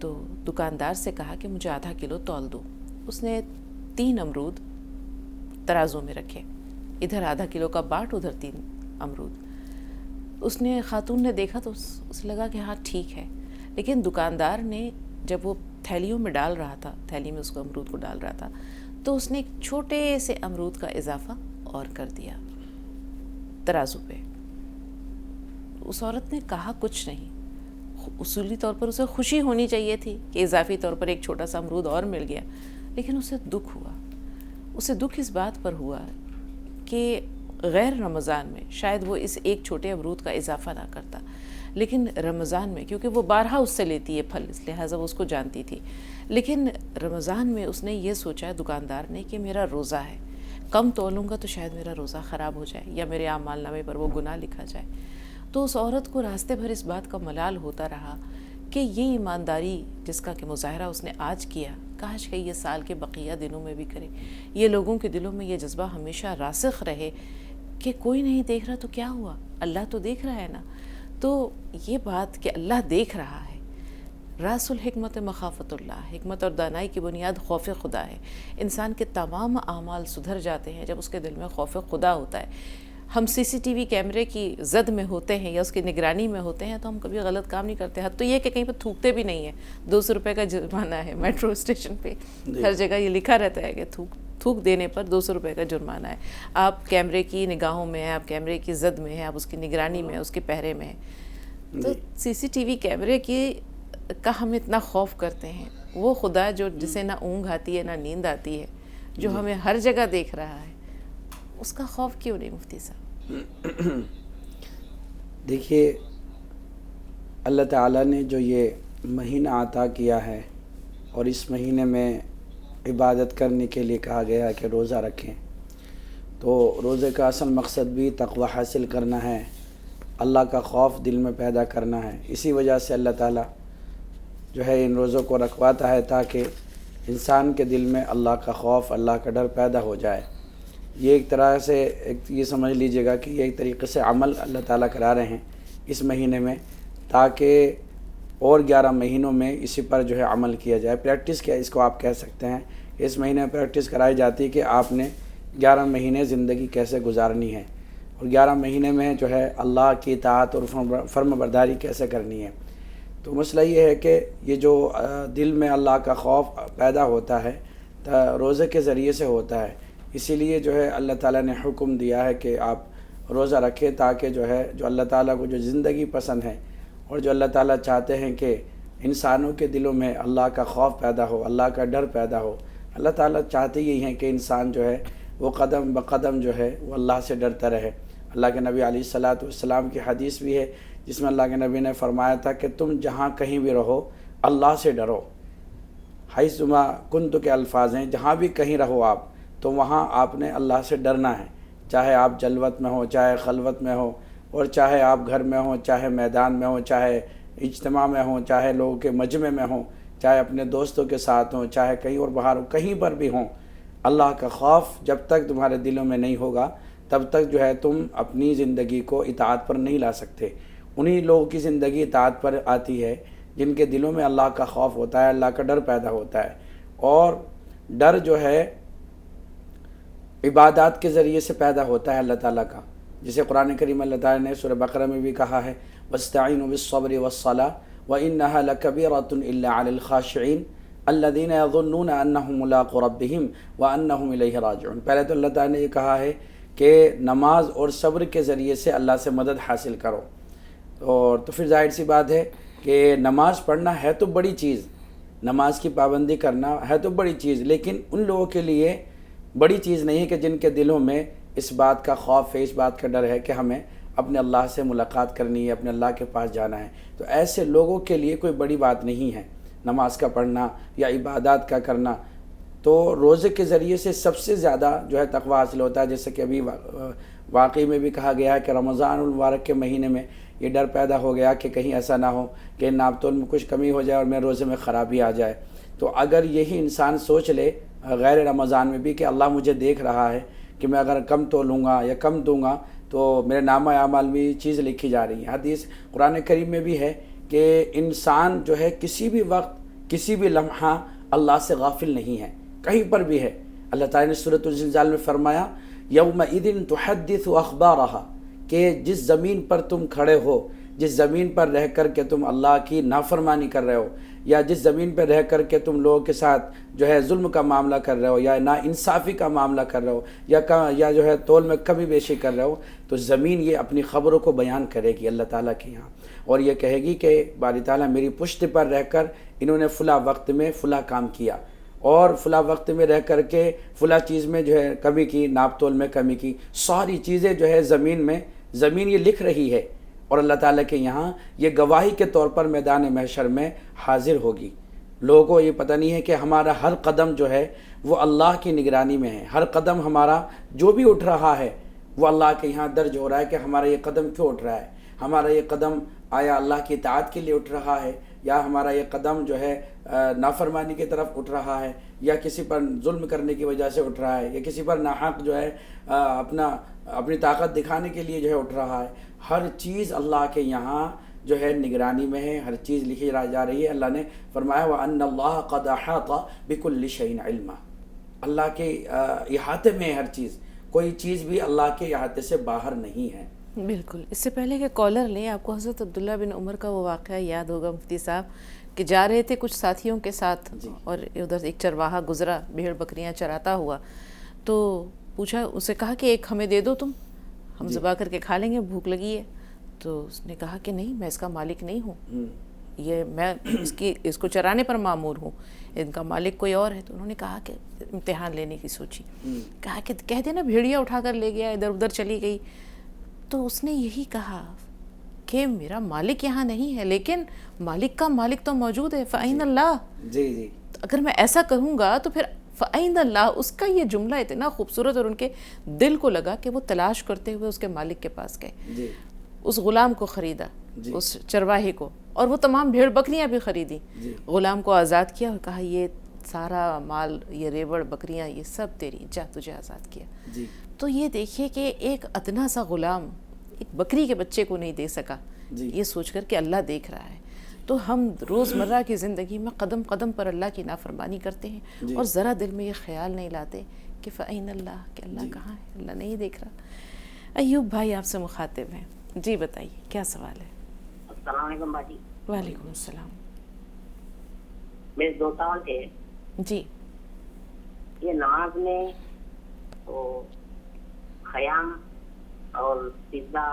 تو دکاندار سے کہا کہ مجھے آدھا کلو تول دو. اس نے 3 امرود ترازو میں رکھے، ادھر آدھا کلو کا باٹ، ادھر 3 امرود. اس نے خاتون نے دیکھا تو اسے لگا کہ ہاں ٹھیک ہے، لیکن دکاندار نے جب وہ تھیلیوں میں ڈال رہا تھا، تھیلی میں اس کو امرود کو ڈال رہا تھا، تو اس نے ایک چھوٹے سے امرود کا اضافہ اور کر دیا ترازو پہ. اس عورت نے کہا کچھ نہیں. اصولی طور پر اسے خوشی ہونی چاہیے تھی کہ اضافی طور پر ایک چھوٹا سا امرود اور مل گیا، لیکن اسے دکھ ہوا. اسے دکھ اس بات پر ہوا کہ غیر رمضان میں شاید وہ اس ایک چھوٹے امرود کا اضافہ نہ کرتا، لیکن رمضان میں کیونکہ وہ بارہا اس سے لیتی ہے پھل، اس لہٰذا وہ اس کو جانتی تھی، لیکن رمضان میں اس نے یہ سوچا دکاندار نے کہ میرا روزہ ہے، کم تولوں گا تو شاید میرا روزہ خراب ہو جائے یا میرے اعمال نامے پر وہ گناہ لکھا جائے. تو اس عورت کو راستے بھر اس بات کا ملال ہوتا رہا کہ یہ ایمانداری جس کا کہ مظاہرہ اس نے آج کیا، کاش کہ یہ سال کے بقیہ دنوں میں بھی کرے. یہ لوگوں کے دلوں میں یہ جذبہ ہمیشہ راسخ رہے کہ کوئی نہیں دیکھ رہا تو کیا ہوا، اللہ تو دیکھ رہا ہے نا. تو یہ بات کہ اللہ دیکھ رہا ہے، راس الحکمت مخافت اللہ، حکمت اور دانائی کی بنیاد خوف خدا ہے. انسان کے تمام اعمال سدھر جاتے ہیں جب اس کے دل میں خوف خدا ہوتا ہے. ہم سی سی ٹی وی کیمرے کی زد میں ہوتے ہیں یا اس کی نگرانی میں ہوتے ہیں تو ہم کبھی غلط کام نہیں کرتے. حد تو یہ کہ کہیں پہ تھوکتے بھی نہیں ہیں. 200 روپے کا جرمانہ ہے میٹرو اسٹیشن پہ، ہر جگہ یہ لکھا رہتا ہے کہ تھوک دینے پر 200 روپے کا جرمانہ ہے. آپ کیمرے کی نگاہوں میں ہیں، آپ کیمرے کی زد میں ہیں، آپ اس کی نگرانی میں، اس کے پہرے میں ہیں. تو سی سی ٹی وی کیمرے کا ہم اتنا خوف کرتے ہیں، وہ خدا جو جسے نہ اونگ آتی ہے نہ نیند آتی ہے، جو ہمیں ہر جگہ دیکھ رہا ہے، اس کا خوف کیوں نہیں مفتی صاحب؟ دیکھیے، اللہ تعالیٰ نے جو یہ مہینہ عطا کیا ہے اور اس مہینے میں عبادت کرنے کے لیے کہا گیا ہے کہ روزہ رکھیں، تو روزے کا اصل مقصد بھی تقوی حاصل کرنا ہے، اللہ کا خوف دل میں پیدا کرنا ہے. اسی وجہ سے اللہ تعالیٰ جو ہے ان روزوں کو رکھواتا ہے تاکہ انسان کے دل میں اللہ کا خوف، اللہ کا ڈر پیدا ہو جائے. یہ ایک طرح سے یہ سمجھ لیجئے گا کہ یہ ایک طریقے سے عمل اللہ تعالیٰ کرا رہے ہیں اس مہینے میں، تاکہ اور 11 مہینوں میں اسی پر جو ہے عمل کیا جائے. پریکٹس کیا اس کو آپ کہہ سکتے ہیں. اس مہینے میں پریکٹس کرائی جاتی ہے کہ آپ نے 11 مہینے زندگی کیسے گزارنی ہے، اور 11 مہینے میں جو ہے اللہ کی اطاعت اور فرم برداری کیسے کرنی ہے. تو مسئلہ یہ ہے کہ یہ جو دل میں اللہ کا خوف پیدا ہوتا ہے روزے کے ذریعے سے ہوتا ہے. اسی لیے جو ہے اللہ تعالیٰ نے حکم دیا ہے کہ آپ روزہ رکھیں تاکہ جو ہے جو اللہ تعالیٰ کو جو زندگی پسند ہے اور جو اللہ تعالیٰ چاہتے ہیں کہ انسانوں کے دلوں میں اللہ کا خوف پیدا ہو، اللہ کا ڈر پیدا ہو. اللہ تعالیٰ چاہتے یہی ہیں کہ انسان جو ہے وہ قدم بقدم جو ہے وہ اللہ سے ڈرتا رہے. اللہ کے نبی علیہ الصلاۃ والسلام کی حدیث بھی ہے جس میں اللہ کے نبی نے فرمایا تھا کہ تم جہاں کہیں بھی رہو اللہ سے ڈرو. حیثما کنت کے الفاظ ہیں، جہاں بھی کہیں رہو آپ تو وہاں آپ نے اللہ سے ڈرنا ہے، چاہے آپ جلوت میں ہوں، چاہے خلوت میں ہوں، اور چاہے آپ گھر میں ہوں، چاہے میدان میں ہوں، چاہے اجتماع میں ہوں، چاہے لوگوں کے مجمع میں ہوں، چاہے اپنے دوستوں کے ساتھ ہوں، چاہے کہیں اور باہر ہوں، کہیں پر بھی ہوں. اللہ کا خوف جب تک تمہارے دلوں میں نہیں ہوگا تب تک جو ہے تم اپنی زندگی کو اطاعت پر نہیں لا سکتے. انہی لوگوں کی زندگی اطاعت پر آتی ہے جن کے دلوں میں اللہ کا خوف ہوتا ہے، اللہ کا ڈر پیدا ہوتا ہے. اور ڈر جو ہے عبادات کے ذریعے سے پیدا ہوتا ہے اللہ تعالیٰ کا، جسے قرآن کریم اللہ تعالیٰ نے سورہ بقرہ میں بھی کہا ہے وَاسْتَعِينُوا بِالصَّبْرِ وَالصَّلَاةِ وَإِنَّهَا لَكَبِيرَةٌ إِلَّا عَلَى الْخَاشِعِينَ الَّذِينَ يَظُنُّونَ أَنَّهُم مُّلَاقُو رَبِّهِمْ وَأَنَّهُمْ إِلَيْهِ رَاجِعُونَ. پہلے تو اللہ تعالیٰ نے یہ کہا ہے کہ نماز اور صبر کے ذریعے سے اللہ سے مدد حاصل کرو. اور تو پھر ظاہر سی بات ہے کہ نماز پڑھنا ہے تو بڑی چیز، نماز کی پابندی کرنا ہے تو بڑی چیز، لیکن ان لوگوں کے لیے بڑی چیز نہیں ہے کہ جن کے دلوں میں اس بات کا خوف ہے، اس بات کا ڈر ہے کہ ہمیں اپنے اللہ سے ملاقات کرنی ہے، اپنے اللہ کے پاس جانا ہے. تو ایسے لوگوں کے لیے کوئی بڑی بات نہیں ہے نماز کا پڑھنا یا عبادات کا کرنا. تو روزے کے ذریعے سے سب سے زیادہ جو ہے تقویٰ حاصل ہوتا ہے، جیسے کہ ابھی واقعی میں بھی کہا گیا ہے کہ رمضان المبارک کے مہینے میں یہ ڈر پیدا ہو گیا کہ کہیں ایسا نہ ہو کہ ناپ تول میں کچھ کمی ہو جائے اور میرے روزے میں خرابی آ جائے. تو اگر یہی انسان سوچ لے غیر رمضان میں بھی کہ اللہ مجھے دیکھ رہا ہے کہ میں اگر کم تولوں گا یا کم دوں گا تو میرے نامہ اعمال میں یہ چیز لکھی جا رہی ہے. حدیث قرآن کریم میں بھی ہے کہ انسان جو ہے کسی بھی وقت کسی بھی لمحہ اللہ سے غافل نہیں ہے، کہیں پر بھی ہے۔ اللہ تعالیٰ نے سورۃ الزلزال میں فرمایا یومئذ تحدث اخبارہا، کہ جس زمین پر تم کھڑے ہو، جس زمین پر رہ کر کے تم اللہ کی نافرمانی کر رہے ہو، یا جس زمین پر رہ کر کے تم لوگوں کے ساتھ جو ہے ظلم کا معاملہ کر رہے ہو، یا نا انصافی کا معاملہ کر رہے ہو، یا جو ہے تول میں کمی بیشی کر رہے ہو، تو زمین یہ اپنی خبروں کو بیان کرے گی اللہ تعالیٰ کے یہاں، اور یہ کہے گی کہ باری تعالیٰ میری پشت پر رہ کر انہوں نے فلاں وقت میں فلاں کام کیا، اور فلاں وقت میں رہ کر کے فلاں چیز میں جو ہے کمی کی، ناپ تول میں کمی کی، ساری چیزیں جو ہے زمین یہ لکھ رہی ہے، اور اللہ تعالیٰ کے یہاں یہ گواہی کے طور پر میدان محشر میں حاضر ہوگی۔ لوگوں کو یہ پتہ نہیں ہے کہ ہمارا ہر قدم جو ہے وہ اللہ کی نگرانی میں ہے، ہر قدم ہمارا جو بھی اٹھ رہا ہے وہ اللہ کے یہاں درج ہو رہا ہے کہ ہمارا یہ قدم کیوں اٹھ رہا ہے، ہمارا یہ قدم آیا اللہ کی اطاعت کے لیے اٹھ رہا ہے، یا ہمارا یہ قدم جو ہے نافرمانی کی طرف اٹھ رہا ہے، یا کسی پر ظلم کرنے کی وجہ سے اٹھ رہا ہے، یا کسی پر ناحق جو ہے اپنی طاقت دکھانے کے لیے جو ہے اٹھ رہا ہے۔ ہر چیز اللہ کے یہاں جو ہے نگرانی میں ہے، ہر چیز لکھی جا رہی ہے۔ اللہ نے فرمایا وَأَنَّ اللَّهَ قَدْ أَحَاطَ بِكُلِّ شَيْءٍ عِلْمًا، اللہ کے احاطے میں ہر چیز، کوئی چیز بھی اللہ کے احاطے سے باہر نہیں ہے۔ بالکل۔ اس سے پہلے کہ کالر لیں، آپ کو حضرت عبداللہ بن عمر کا وہ واقعہ یاد ہوگا مفتی صاحب، کہ جا رہے تھے کچھ ساتھیوں کے ساتھ، اور ادھر ایک چرواہا گزرا بھیڑ بکریاں چراتا ہوا، تو پوچھا، اسے کہا کہ ایک ہمیں دے دو، تم ہم ذبح کر کے کھا لیں گے، بھوک لگی ہے۔ تو اس نے کہا کہ نہیں، میں اس کا مالک نہیں ہوں، یہ میں اس کو چرانے پر مامور ہوں، ان کا مالک کوئی اور ہے۔ تو انہوں نے کہا کہ امتحان لینے کی سوچی، کہا کہ کہہ دینا بھیڑیا اٹھا کر لے گیا، ادھر ادھر چلی گئی۔ تو اس نے یہی کہا کہ میرا مالک یہاں نہیں ہے، لیکن مالک کا مالک تو موجود ہے، فَأَيْنَ اللَّهُ۔ جی اگر میں ایسا کہوں گا تو پھر فَأَيْنَ اللَّهُ، اس کا یہ جملہ اتنا خوبصورت، اور ان کے دل کو لگا کہ وہ تلاش کرتے ہوئے اس کے مالک کے پاس گئے، اس غلام کو خریدا، اس چرواہے کو، اور وہ تمام بھیڑ بکریاں بھی خریدی، غلام کو آزاد کیا اور کہا یہ سارا مال، یہ ریوڑ بکریاں، یہ سب تیری، جا تجھے آزاد کیا۔ تو یہ دیکھیے کہ ایک ادنا سا غلام ایک بکری کے بچے کو نہیں دے سکا، یہ سوچ کر کہ اللہ دیکھ رہا ہے۔ تو ہم روزمرہ کی زندگی میں قدم قدم پر اللہ کی نافرمانی کرتے ہیں، اور ذرا دل میں یہ خیال نہیں لاتے کہ فَأَيْنَ اللَّهُ، کہ اللہ کہاں ہے، اللہ نہیں دیکھ رہا۔ ایوب بھائی آپ سے مخاطب ہیں، جی بتائیے کیا سوال ہے؟ السلام علیکم باجی۔ وعلیکم السلام۔ میرے دو سوال تھے۔ جی، یہ نماز میں تو خیام اور سجدہ،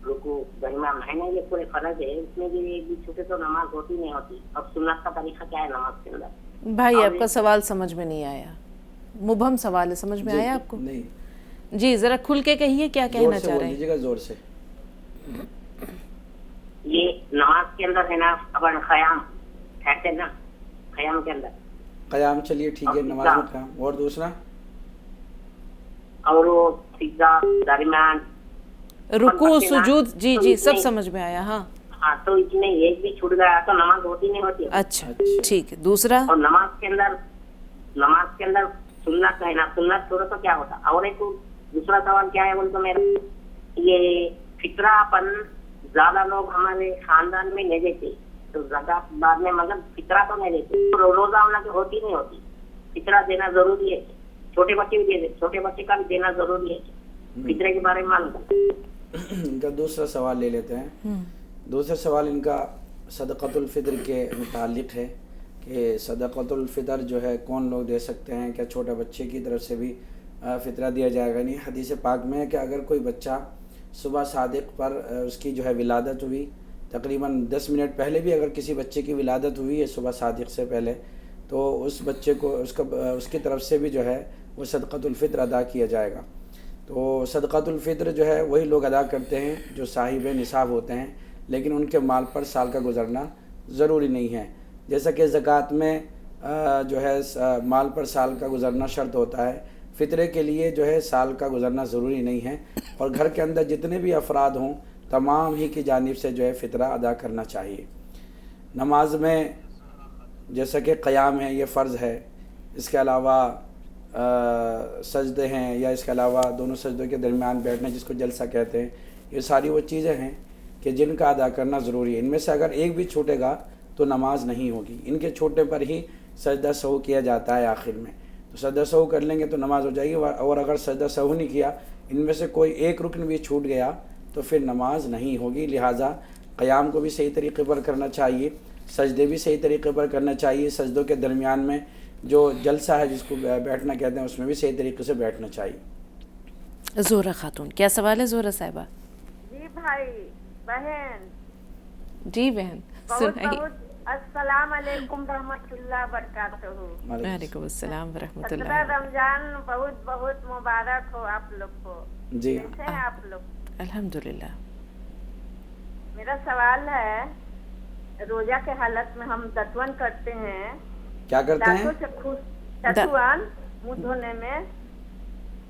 رکوع، درمیان ہے نا، یہ پورے فرض ہے، اس میں بھی چھوٹے تو نماز ہوتی نہیں ہوتی، اب سنت کا طریقہ کیا ہے نماز کے اندر؟ بھائی آپ کا سوال سمجھ میں نہیں آیا، مبہم سوال ہے، سمجھ میں آیا آپ کو؟ نہیں، جی ذرا کھل کے کہیے کیا کہنا چاہ رہے ہیں۔ زور سے یہ نماز کے اندر ہے نا، اپن خیام ٹھہرتے نا، خیام کے اندر قیام، چلیے ٹھیک ہے، نماز میں قیام، اور دوسرا اور وہ سجدہ، درمیان، رکوع، سجود، جی جی سب سمجھ میں آیا۔ ہاں ہاں، تو اس میں ایک بھی چھوٹ گیا تو نماز ہوتی نہیں ہوتی۔ اچھا ٹھیک ہے، دوسرا؟ اور نماز کے اندر سنت ہے نا، سنت چھوڑو تو کیا ہوتا؟ اور ایک دوسرا سوال کیا ہے بول تو میرا، یہ فطرہ پن زیادہ لوگ ہمارے خاندان میں نہیں دیتے، تو زکات بعد میں مطلب فطرہ تو نہیں دیتے، روزہ ہونا کی ہوتی نہیں ہوتی، فطرہ دینا ضروری ہے، چھوٹے بچے بھی دے دے، چھوٹے بچے کا بھی دینا ضروری ہے، فطرے کے بارے میں معلوم کریں۔ ان کا دوسرا سوال لے لیتے ہیں۔ دوسرا سوال ان کا صدقۃ الفطر کے متعلق ہے کہ صدقۃ الفطر جو ہے کون لوگ دے سکتے ہیں، کیا چھوٹے بچے کی طرف سے بھی فطرہ دیا جائے گا؟ نہیں، حدیث پاک میں ہے کہ اگر کوئی بچہ صبح صادق پر اس کی جو ہے ولادت ہوئی، تقریباً 10 منٹ پہلے بھی اگر کسی بچے کی ولادت ہوئی ہے صبح صادق سے پہلے، تو اس بچے کو اس کی طرف سے بھی جو ہے وہ صدقۃ الفطر ادا کیا جائے گا۔ تو صدقۃ الفطر جو ہے وہی لوگ ادا کرتے ہیں جو صاحب نصاب ہوتے ہیں، لیکن ان کے مال پر سال کا گزرنا ضروری نہیں ہے، جیسا کہ زکوٰۃ میں جو ہے مال پر سال کا گزرنا شرط ہوتا ہے، فطرے کے لیے جو ہے سال کا گزرنا ضروری نہیں ہے، اور گھر کے اندر جتنے بھی افراد ہوں تمام ہی کی جانب سے جو ہے فطرہ ادا کرنا چاہیے۔ نماز میں جیسا کہ قیام ہے، یہ فرض ہے، اس کے علاوہ سجدے ہیں، یا اس کے علاوہ دونوں سجدوں کے درمیان بیٹھنا جس کو جلسہ کہتے ہیں، یہ ساری وہ چیزیں ہیں کہ جن کا ادا کرنا ضروری ہے۔ ان میں سے اگر ایک بھی چھوٹے گا تو نماز نہیں ہوگی. ان کے چھوٹے پر ہی سجدہ سہو کیا جاتا ہے آخر میں, تو سجدہ سہو کر لیں گے تو نماز ہو جائے گی. اور اگر سجدہ سہو نہیں کیا, ان میں سے کوئی ایک رکن بھی چھوٹ گیا تو پھر نماز نہیں ہوگی. لہٰذا قیام کو بھی صحیح طریقے پر کرنا چاہیے, سجدے بھی صحیح طریقے پر کرنا چاہیے. سجدوں کے درمیان میں جو جلسہ ہے جس کو بیٹھنا کہتے ہیں, اس میں بھی صحیح طریقے سے بیٹھنا چاہیے. زہرہ خاتون, کیا سوال ہے زہرہ صاحبہ؟ جی بھائی بہن, جی بہن سنائیے. السلام علیکم رحمۃ اللہ وبرکاتہ. وعلیکم السلام ورحمۃ 17 اللہ. رمضان بہت بہت مبارک ہو آپ لوگ کو. جی کیسے ہیں آپ لوگ؟ الحمدللہ. میرا سوال ہے, روزہ کے حالت میں ہم دتون کرتے ہیں, کیا کرتے ہیں؟ دانتوں سے دتون منہ دھونے میں,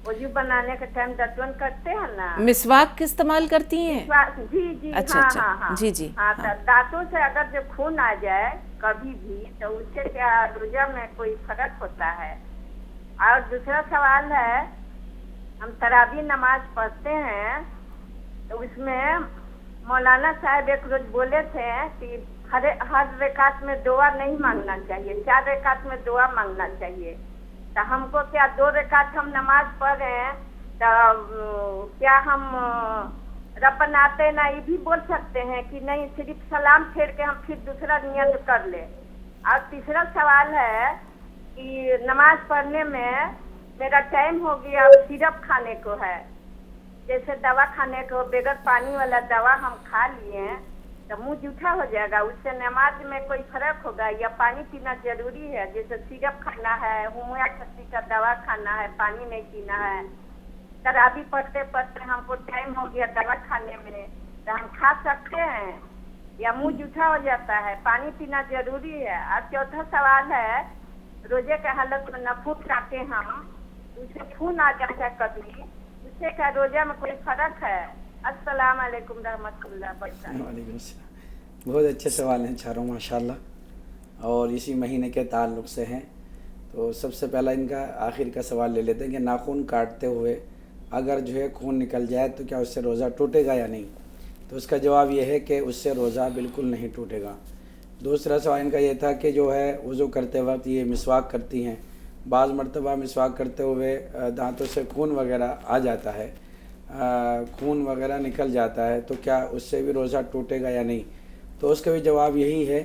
وضو بنانے کے ٹائم دتون کرتے ہیں نا, مسواک استعمال کرتی ہیں؟ جی جی اچھا ہاں اچھا, ہاں ہاں جی جی. ہاں. دانتوں سے اگر جو خون آ جائے کبھی بھی تو اس سے کیا روزہ میں کوئی فرق ہوتا ہے؟ اور دوسرا سوال ہے, ہم تراویح نماز پڑھتے ہیں تو اس میں مولانا صاحب ایک روز بولے تھے کہ ہر رکعت میں دعا نہیں مانگنا چاہیے, 4 رکعت میں دعا مانگنا چاہیے. تو ہم کو کیا 2 رکعت ہم نماز پڑھ رہے ہیں تو کیا ہم ربنا آتینا یہ بھی بول سکتے ہیں کہ نہیں, صرف سلام پھیر کے ہم پھر دوسرا نیت کر لیں؟ اور تیسرا سوال ہے کہ نماز پڑھنے میں میرا ٹائم ہو گیا, سیرپ کھانے کو ہے, جیسے دوا کھانے کو, بغیر پانی والا دوا ہم کھا لیے تو منہ جھوٹا ہو جائے گا, اس سے نماز میں کوئی فرق ہوگا یا پانی پینا ضروری ہے؟ جیسے سیرپ کھانا ہے, ہومیوپیتھی کا دوا کھانا ہے, پانی نہیں پینا ہے. تراویح پڑھتے پڑھتے ہم کو ٹائم ہو گیا دوا کھانے میں تو ہم کھا سکتے ہیں یا منہ جھوٹا ہو جاتا ہے؟ پانی پینا ضروری ہے. اور چوتھا سوال ہے, روزے کے حالت میں نفول کھاتے ہم, اس سے خون آ جاتا ہے کبھی, اس سے کیا روزہ میں کوئی فرق ہے؟ السلام علیکم رحمۃ اللہ وبرکاتہ. وعلیکم السلام. بہت اچھے سوال ہیں چاروں ماشاء اللہ, اور اسی مہینے کے تعلق سے ہیں. تو سب سے پہلا ان کا آخر کا سوال لے لیتے ہیں کہ ناخن کاٹتے ہوئے اگر جو ہے خون نکل جائے تو کیا اس سے روزہ ٹوٹے گا یا نہیں؟ تو اس کا جواب یہ ہے کہ اس سے روزہ بالکل نہیں ٹوٹے گا. دوسرا سوال ان کا یہ تھا کہ جو ہے وضو کرتے وقت یہ مسواک کرتی ہیں, بعض مرتبہ مسواک کرتے ہوئے دانتوں سے خون وغیرہ آ جاتا ہے, خون وغیرہ نکل جاتا ہے, تو کیا اس سے بھی روزہ ٹوٹے گا یا نہیں؟ تو اس کا بھی جواب یہی ہے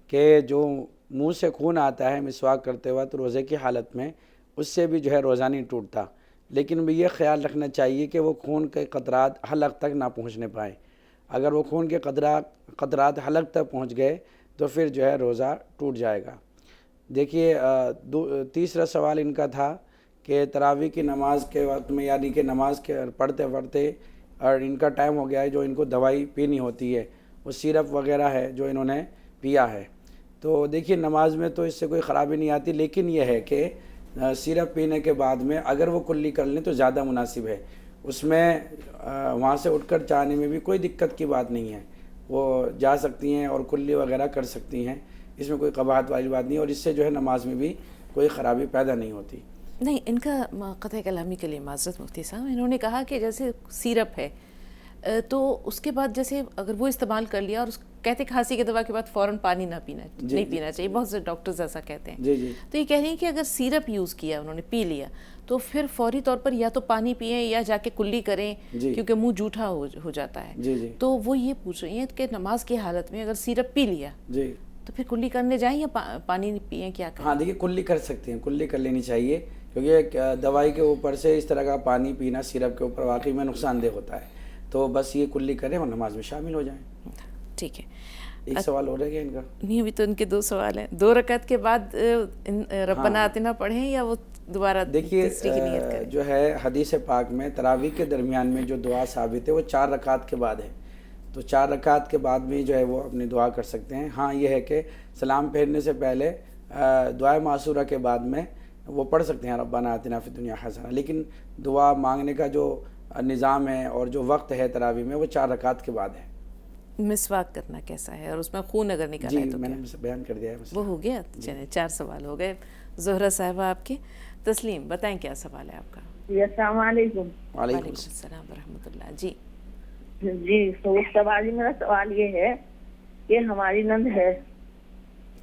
کہ جو منہ سے خون آتا ہے مسواک کرتے وقت روزے کی حالت میں, اس سے بھی جو ہے روزہ نہیں ٹوٹتا. لیکن بھی یہ خیال رکھنا چاہیے کہ وہ خون کے قطرات حلق تک نہ پہنچنے پائیں. اگر وہ خون کے قطرات حلق تک پہنچ گئے تو پھر جو ہے روزہ ٹوٹ جائے گا. دیکھیے تیسرا سوال ان کا تھا کہ تراویح کی نماز کے وقت میں, یعنی کہ نماز کے پڑھتے پڑھتے اور ان کا ٹائم ہو گیا ہے, جو ان کو دوائی پینی ہوتی ہے وہ سیرپ وغیرہ ہے جو انہوں نے پیا ہے. تو دیکھیے نماز میں تو اس سے کوئی خرابی نہیں آتی, لیکن یہ ہے کہ سیرپ پینے کے بعد میں اگر وہ کلی کر لیں تو زیادہ مناسب ہے. اس میں وہاں سے اٹھ کر جانے میں بھی کوئی دقت کی بات نہیں ہے, وہ جا سکتی ہیں اور کلی وغیرہ کر سکتی ہیں, اس میں کوئی قباحت والی بات نہیں, اور اس سے جو ہے نماز میں بھی کوئی خرابی پیدا نہیں ہوتی. نہیں, ان کا قطع کلامی کے لیے معذرت مفتی صاحب, انہوں نے کہا کہ جیسے سیرپ ہے تو اس کے بعد جیسے اگر وہ استعمال کر لیا, اور اس کہتے کھانسی کی دوا کے بعد فوراً پانی نہیں پینا چاہیے, بہت سے ڈاکٹرز ایسا کہتے ہیں. تو یہ کہہ رہی ہیں کہ اگر سیرپ یوز کیا, انہوں نے پی لیا, تو پھر فوری طور پر یا تو پانی پئیں یا جا کے کلی کریں, کیونکہ منہ جھوٹا ہو جاتا ہے. تو وہ یہ پوچھ رہی ہیں کہ نماز کی حالت میں اگر سیرپ پی لیا تو پھر کلی کرنے جائیں یا پانی پئیں, کیا کریں؟ ہاں دیکھیے کلی کر سکتے ہیں, کلی کر لینی چاہیے, کیونکہ دوائی کے اوپر سے اس طرح کا پانی پینا سیرپ کے اوپر واقعی میں نقصان دہ ہوتا ہے. تو بس یہ کلی کریں اور نماز میں شامل ہو جائیں. ٹھیک ہے. ایک سوال ہو رہا ہے ان کا؟ نہیں, ابھی تو ان کے 2 سوال ہیں. 2 رکعت کے بعد ربنا آتنا پڑھیں یا وہ دوبارہ تیسری کی نیت کریں؟ جو ہے حدیث پاک میں تراویح کے درمیان میں جو دعا ثابت ہے وہ 4 رکعت کے بعد ہے. تو 4 رکعت کے بعد بھی جو ہے وہ اپنی دعا کر سکتے ہیں. ہاں یہ ہے کہ سلام پھیرنے سے پہلے دعائے معصورہ کے بعد میں وہ پڑھ سکتے ہیں ربنا آتنا فی الدنیا حسنہ, لیکن دعا مانگنے کا جو نظام ہے اور جو وقت ہے تراویح میں وہ 4 رکعت کے بعد ہے. مسواک کرنا کیسا ہے, اور اس میں خون اگر نکالا ہے تو میں نے بیان کر دیا ہے. وہ ہو گیا. چلیں 4 سوال ہو گئے. زہرہ صاحبہ آپ کے. تسلیم بتائیں کیا سوال ہے آپ کا؟ جی السلام علیکم. وعلیکم السلام ورحمۃ اللہ. جی جی, تو میرا سوال یہ ہے کہ ہماری نند ہے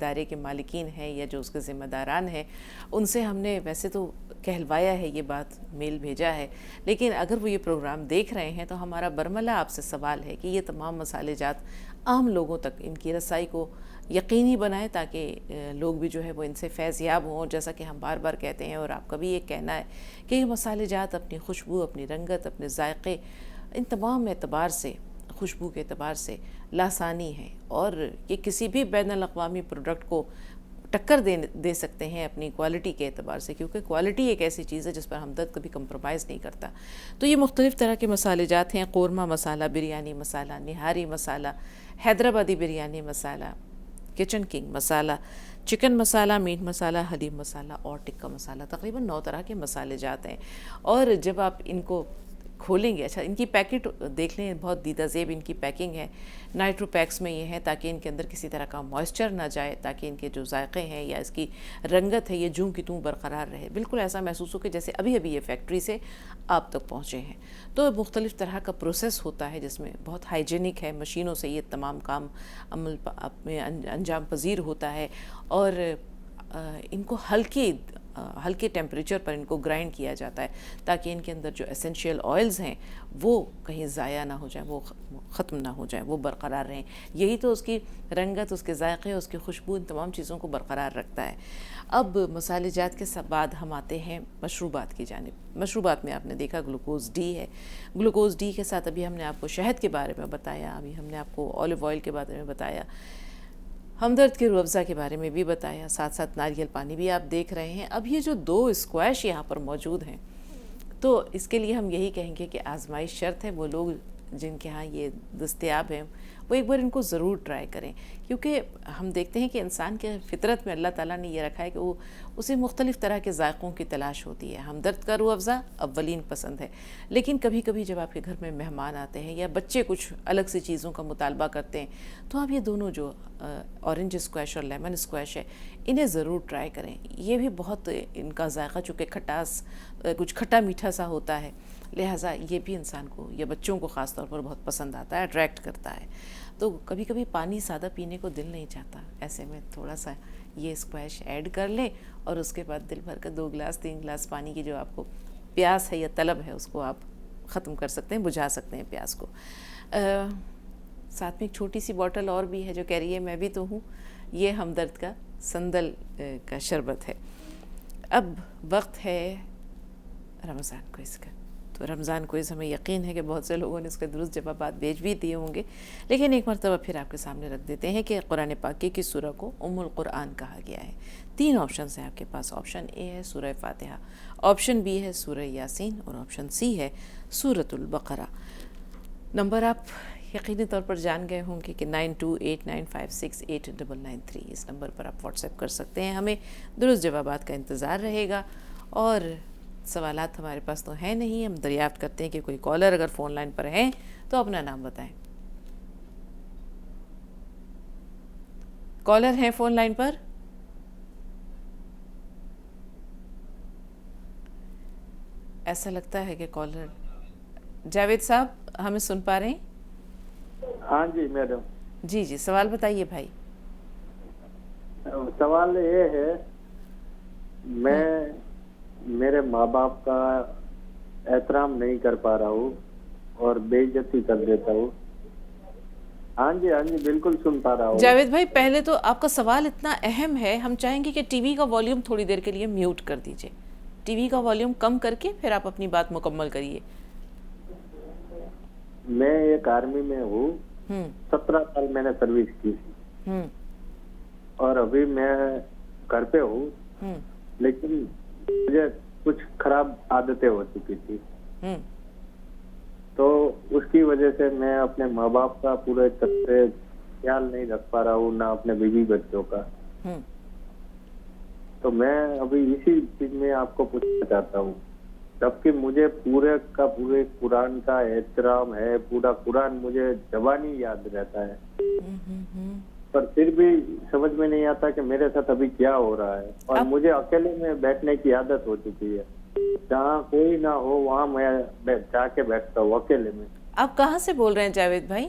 ادارے کے مالکین ہیں یا جو اس کے ذمہ داران ہیں ان سے ہم نے ویسے تو کہلوایا ہے، یہ بات میل بھیجا ہے، لیکن اگر وہ یہ پروگرام دیکھ رہے ہیں تو ہمارا برملا آپ سے سوال ہے کہ یہ تمام مصالحہ جات عام لوگوں تک ان کی رسائی کو یقینی بنائیں تاکہ لوگ بھی جو ہے وہ ان سے فیض یاب ہوں. جیسا کہ ہم بار بار کہتے ہیں اور آپ کا بھی یہ کہنا ہے کہ یہ مصالحہ جات اپنی خوشبو، اپنی رنگت، اپنے ذائقے، ان تمام اعتبار سے، خوشبو کے اعتبار سے لاسانی ہیں اور یہ کسی بھی بین الاقوامی پروڈکٹ کو ٹکر دے سکتے ہیں اپنی کوالٹی کے اعتبار سے، کیونکہ کوالٹی ایک ایسی چیز ہے جس پر ہمدرد کبھی کمپرومائز نہیں کرتا. تو یہ مختلف طرح کے مصالحہ جات ہیں: قورمہ مسالہ، بریانی مسالہ، نہاری مسالہ، حیدرآبادی بریانی مسالہ، کچن کنگ مسالہ، چکن مسالہ، میٹ مسالہ، حلیم مسالہ اور ٹکا مسالہ. تقریباً 9 طرح کے مصالحہ جات ہیں. اور جب آپ ان کو کھولیں گے، اچھا ان کی پیکٹ دیکھ لیں، بہت دیدہ زیب ان کی پیکنگ ہے. نائٹرو پیکس میں یہ ہے تاکہ ان کے اندر کسی طرح کا موئسچر نہ جائے، تاکہ ان کے جو ذائقے ہیں یا اس کی رنگت ہے یہ جوں کی توں برقرار رہے. بالکل ایسا محسوس ہو کہ جیسے ابھی یہ فیکٹری سے آپ تک پہنچے ہیں. تو مختلف طرح کا پروسیس ہوتا ہے جس میں بہت ہائیجینک ہے، مشینوں سے یہ تمام کام عمل میں انجام پذیر ہوتا ہے اور ان کو ہلکے ٹیمپریچر پر ان کو گرائنڈ کیا جاتا ہے تاکہ ان کے اندر جو اسینشیل آئلز ہیں وہ کہیں ضائع نہ ہو جائیں، وہ ختم نہ ہو جائیں، وہ برقرار رہیں. یہی تو اس کی رنگت، اس کے ذائقے، اس کی خوشبو، ان تمام چیزوں کو برقرار رکھتا ہے. اب مصالحہ جات کے بعد ہم آتے ہیں مشروبات کی جانب. مشروبات میں آپ نے دیکھا گلوکوز ڈی ہے. گلوکوز ڈی کے ساتھ ابھی ہم نے آپ کو شہد کے بارے میں بتایا، ابھی ہم نے آپ کو اولیو آئل کے بارے میں بتایا، ہمدرد کے روح افزا کے بارے میں بھی بتایا، ساتھ ساتھ ناریل پانی بھی آپ دیکھ رہے ہیں. اب یہ جو 2 اسکویش یہاں پر موجود ہیں تو اس کے لیے ہم یہی کہیں گے کہ آزمائش شرط ہے. وہ لوگ جن کے ہاں یہ دستیاب ہیں وہ ایک بار ان کو ضرور ٹرائی کریں، کیونکہ ہم دیکھتے ہیں کہ انسان کے فطرت میں اللہ تعالیٰ نے یہ رکھا ہے کہ وہ اسے مختلف طرح کے ذائقوں کی تلاش ہوتی ہے. ہمدرد کا روح افزا اولین پسند ہے، لیکن کبھی کبھی جب آپ کے گھر میں مہمان آتے ہیں یا بچے کچھ الگ سی چیزوں کا مطالبہ کرتے ہیں تو آپ یہ دونوں جو اورنج اسکویش اور لیمن اسکویش ہے انہیں ضرور ٹرائی کریں. یہ بھی بہت ان کا ذائقہ چونکہ کچھ کھٹا میٹھا سا ہوتا ہے، لہٰذا یہ بھی انسان کو یا بچوں کو خاص طور پر بہت پسند آتا ہے، اٹریکٹ کرتا ہے. تو کبھی کبھی پانی سادہ پینے کو دل نہیں چاہتا، ایسے میں تھوڑا سا یہ اسکویش ایڈ کر لیں اور اس کے بعد دل بھر کر 2 گلاس 3 گلاس پانی کی جو آپ کو پیاس ہے یا طلب ہے اس کو آپ ختم کر سکتے ہیں، بجھا سکتے ہیں پیاس کو. ساتھ میں ایک چھوٹی سی بوٹل اور بھی ہے جو کہہ رہی ہے میں بھی تو ہوں، یہ ہمدرد کا سندل کا شربت ہے. اب وقت ہے رمضان کوئز کا. تو رمضان کوئز ہمیں یقین ہے کہ بہت سے لوگوں نے اس کے درست جوابات بھیج بھی دیے ہوں گے، لیکن ایک مرتبہ پھر آپ کے سامنے رکھ دیتے ہیں کہ قرآن پاک کی کس سورہ کو ام القرآن کہا گیا ہے. 3 آپشنز ہیں آپ کے پاس. آپشن اے ہے سورہ فاتحہ، آپشن بی ہے سورہ یاسین اور آپشن سی ہے سورۃ البقرہ. نمبر آپ یقینی طور پر جان گئے ہوں گے کہ 9289568993 اس نمبر پر آپ واٹس ایپ کر سکتے ہیں. ہمیں درست جوابات کا انتظار رہے گا اور سوالات ہمارے پاس تو ہیں نہیں، ہم دریافت کرتے ہیں کہ کوئی کالر اگر فون لائن پر ہیں تو اپنا نام بتائیں. کالر ہیں فون لائن پر؟ ایسا لگتا ہے کہ کالر جاوید صاحب ہمیں سن پا رہے ہیں؟ ہاں جی میڈم. جی سوال بتائیے بھائی. سوال یہ ہے، میں میرے ماں باپ کا احترام نہیں کر پا رہا ہوں اور بے عزتی کر دیتا ہوں. ہاں جی بالکل سن پا رہا ہوں. جاوید بھائی پہلے تو آپ کا سوال اتنا اہم ہے، ہم چاہیں گے کہ ٹی وی کا والیوم تھوڑی دیر کے لیے میوٹ کر دیجئے. ٹی وی کا والیوم کم کر کے پھر آپ اپنی بات مکمل کریے. میں ایک آرمی میں ہوں، 17 سال میں نے سروس کی اور ابھی میں گھر پہ ہوں، لیکن مجھے کچھ خراب عادتیں ہو چکی تھی تو اس کی وجہ سے میں اپنے ماں باپ کا پورے طرح سے خیال نہیں رکھ پا رہا ہوں، نہ اپنے بیوی بچوں کا. تو میں ابھی اسی چیز میں آپ کو پوچھنا چاہتا ہوں، جبکہ مجھے پورے کا پورے قرآن کا احترام ہے، پورا قرآن مجھے زبانی یاد رہتا ہے، پر پھر بھی سمجھ میں نہیں آتا کہ میرے ساتھ ابھی کیا ہو رہا ہے. اور مجھے اکیلے میں بیٹھنے کی عادت ہو چکی ہے، جہاں کوئی نہ ہو وہاں میں جا کے بیٹھتا ہوں اکیلے میں. آپ کہاں سے بول رہے ہیں جاوید بھائی؟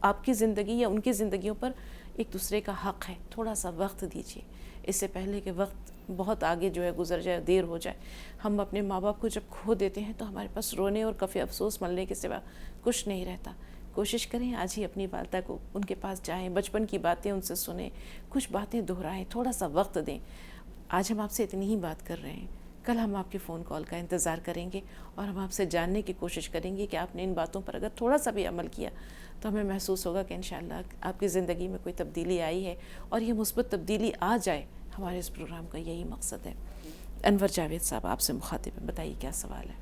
آپ کی زندگی یا ان کی زندگیوں پر ایک دوسرے کا حق ہے. تھوڑا سا وقت دیجیے اس سے پہلے کہ وقت بہت آگے جو ہے گزر جائے, دیر ہو جائے. ہم اپنے ماں باپ کو جب کھو دیتے ہیں تو ہمارے پاس رونے اور کفِ افسوس ملنے کے سوا کچھ نہیں رہتا. کوشش کریں آج ہی اپنی والدہ کو ان کے پاس جائیں, بچپن کی باتیں ان سے سنیں, کچھ باتیں دہرائیں, تھوڑا سا وقت دیں. آج ہم آپ سے اتنی ہی بات کر رہے ہیں, کل ہم آپ کے فون کال کا انتظار کریں گے اور ہم آپ سے جاننے کی کوشش کریں گے کہ آپ نے ان باتوں پر اگر تھوڑا سا بھی عمل کیا تو ہمیں محسوس ہوگا کہ انشاءاللہ آپ کی زندگی میں کوئی تبدیلی آئی ہے, اور یہ مثبت تبدیلی آ جائے. ہمارے اس پروگرام کا یہی مقصد ہے. انور جاوید صاحب آپ سے مخاطب ہیں, بتائیے کیا سوال ہے.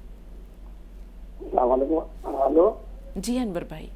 السلام علیکم. ہلو جی انور بھائی.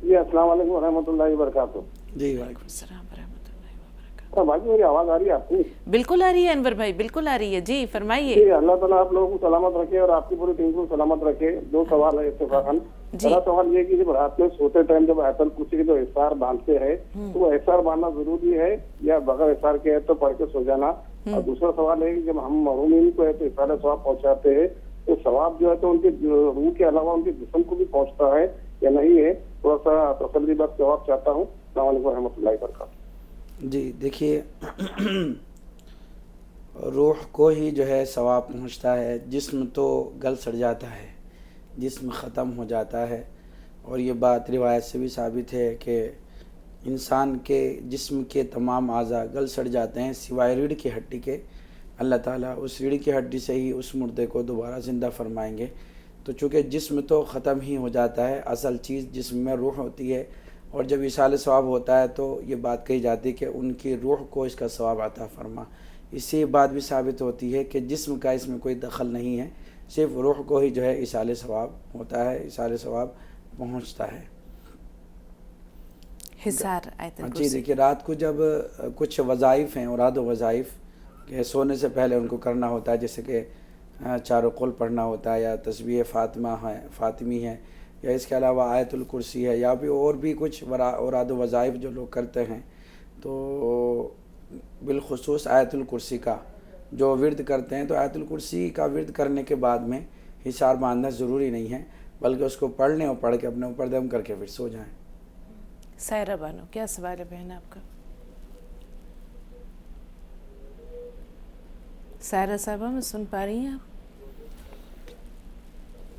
جی السلام علیکم ورحمۃ اللہ وبرکاتہ. جی وعلیکم السلام ورحمۃ اللہ وبرکاتہ. بھائی میری آواز آ رہی ہے آپ کو؟ بالکل آ رہی ہے انور بھائی, بالکل آ رہی ہے. جی فرمائیے. جی اللہ تعالیٰ آپ لوگوں کو سلامت رکھے اور آپ کی پوری ٹیم کو سلامت رکھے. دو سوال ہے اتفاقاً. پہلا سوال یہ کہ جب رات میں سوتے ٹائم جب آیت الکرسی کے جو احسار باندھتے ہیں تو وہ احسار باندھنا ضروری ہے یا بغیر احسار کے ہے تو پڑھ کے سو جانا؟ اور دوسرا سوال ہے کہ جب ہم محرومین کو ہے تو احسار ثواب پہنچاتے ہیں تو ثواب جو ہے تو ان کے روح کے علاوہ ان کے جسم کو بھی پہنچتا ہے یا نہیں ہے؟ تھوڑا سا تسلی بخش جواب چاہتا ہوں. السلام علیکم و رحمۃ اللہ وبرکاتہ. جی دیکھیے, روح کو ہی جو ہے ثواب پہنچتا ہے, جسم تو گل سڑ جاتا ہے, جسم ختم ہو جاتا ہے. اور یہ بات روایت سے بھی ثابت ہے کہ انسان کے جسم کے تمام اعضاء گل سڑ جاتے ہیں سوائے ریڑھ کی ہڈی کے. اللہ تعالیٰ اس ریڑھ کی ہڈی سے ہی اس مردے کو دوبارہ زندہ فرمائیں گے. تو چونکہ جسم تو ختم ہی ہو جاتا ہے, اصل چیز جسم میں روح ہوتی ہے. اور جب اصال ثواب ہوتا ہے تو یہ بات کہی جاتی ہے کہ ان کی روح کو اس کا ثواب عطا فرما. اس سے یہ بات بھی ثابت ہوتی ہے کہ جسم کا اس میں کوئی دخل نہیں ہے, صرف روح کو ہی جو ہے اصال ثواب ہوتا ہے, اصال ثواب پہنچتا ہے. حصار آیت الکرسی. جی دیکھیے, رات کو جب کچھ وظائف ہیں, اوراد و وظائف کہ سونے سے پہلے ان کو کرنا ہوتا ہے, جیسے کہ چاروں قل پڑھنا ہوتا ہے, یا تسبیح فاطمہ ہے, فاطمی ہے, یا اس کے علاوہ آیت الکرسی ہے, یا بھی اور بھی کچھ اوراد و وظائف جو لوگ کرتے ہیں, تو بالخصوص آیت الکرسی کا جو ورد کرتے ہیں, تو آیت الکرسی کا ورد کرنے کے بعد میں حصار باندھنا ضروری نہیں ہے, بلکہ اس کو پڑھ لیں اور پڑھ کے اپنے اوپر دم کر کے پھر سو جائیں. سائرہ بانو, کیا سوال ہے بہن آپ کا؟ سائرہ صاحبہ میں سن پا رہی ہیں آپ؟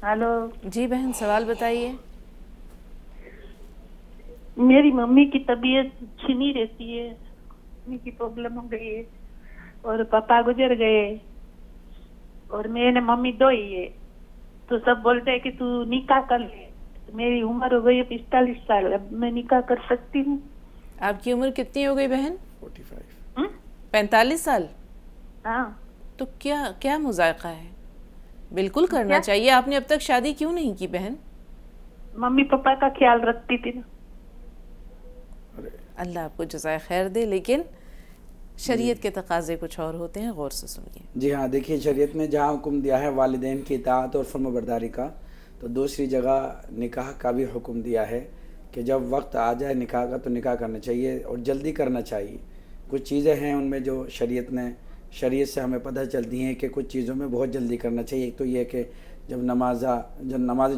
ہلو جی بہن سوال بتائیے. میری ممی کی طبیعت چھنی رہتی ہے, ممی کی پرابلم ہو گئی ہے, اور پاپا گزر گئے, اور میں نے ممی دو ہی ہے, تو سب بولتے ہیں کہ تو نکاح کر لے. میری عمر ہو گئی ہے 45 سال, اب میں نکاح کر سکتی ہوں؟ آپ کی عمر کتنی ہو گئی بہن؟ 45 سال. ہاں. تو کیا مذائقہ ہے؟ بالکل کرنا چاہیے. آپ نے اب تک شادی کیوں نہیں کی بہن؟ ممی پاپا کا خیال رکھتی تھی نا. اللہ آپ کو جزائے خیر دے, لیکن شریعت کے تقاضے کچھ اور ہوتے ہیں, غور سے سنیے. جی ہاں, دیکھیے شریعت نے جہاں حکم دیا ہے والدین کی اطاعت اور فرما برداری کا, تو دوسری جگہ نکاح کا بھی حکم دیا ہے کہ جب وقت آ جائے نکاح کا تو نکاح کرنا چاہیے اور جلدی کرنا چاہیے. کچھ چیزیں ہیں ان میں جو شریعت سے ہمیں پتہ چلتی ہیں کہ کچھ چیزوں میں بہت جلدی کرنا چاہیے. ایک تو یہ کہ جب نماز